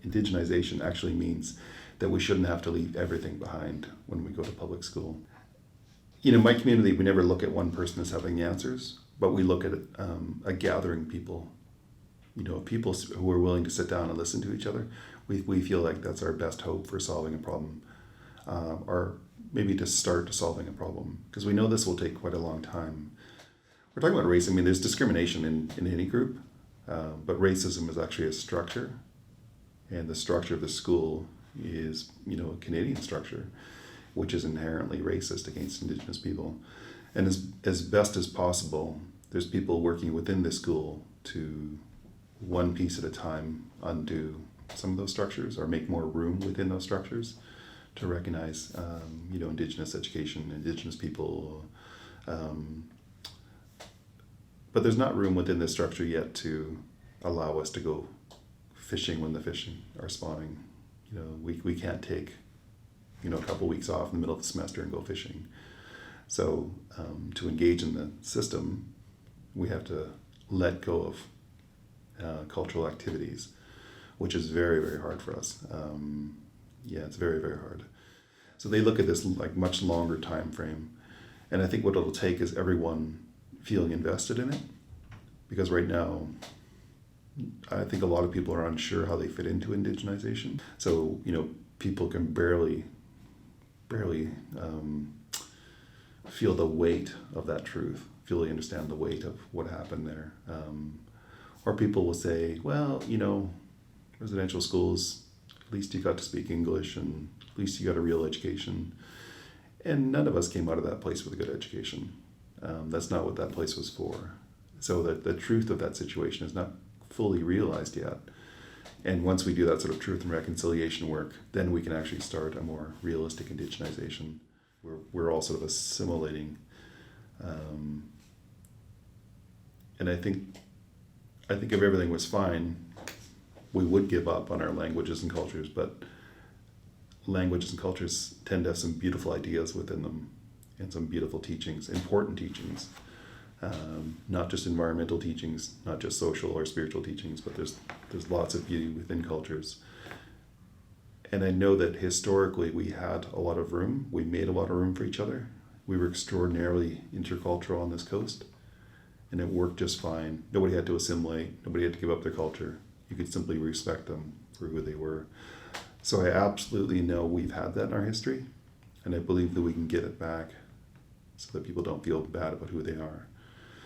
indigenization actually means that we shouldn't have to leave everything behind when we go to public school. My community, we never look at one person as having the answers, but we look at a gathering people, people who are willing to sit down and listen to each other. We feel like that's our best hope for solving a problem, or maybe to start solving a problem, because we know this will take quite a long time. We're talking about race. There's discrimination in any group, but racism is actually a structure, and the structure of the school is, a Canadian structure, which is inherently racist against Indigenous people. And as best as possible, there's people working within the school to, one piece at a time, undo some of those structures or make more room within those structures to recognize, Indigenous education, Indigenous people. But there's not room within this structure yet to allow us to go fishing when the fish are spawning. We can't take, a couple weeks off in the middle of the semester and go fishing. So to engage in the system, we have to let go of cultural activities, which is very, very hard for us. It's very, very hard. So they look at this like much longer time frame. And I think what it'll take is everyone feeling invested in it. Because right now, I think a lot of people are unsure how they fit into indigenization. So, people can barely feel the weight of that truth, fully understand the weight of what happened there. Or people will say, well, residential schools, at least you got to speak English and at least you got a real education. And none of us came out of that place with a good education. That's not what that place was for. So that the truth of that situation is not fully realized yet. And once we do that sort of truth and reconciliation work, then we can actually start a more realistic indigenization. We're all sort of assimilating. And I think if everything was fine, we would give up on our languages and cultures, but languages and cultures tend to have some beautiful ideas within them and some beautiful teachings, important teachings. Not just environmental teachings, not just social or spiritual teachings, but there's lots of beauty within cultures. And I know that historically we had a lot of room. We made a lot of room for each other. We were extraordinarily intercultural on this coast, and it worked just fine. Nobody had to assimilate. Nobody had to give up their culture. You could simply respect them for who they were. So I absolutely know we've had that in our history, and I believe that we can get it back so that people don't feel bad about who they are.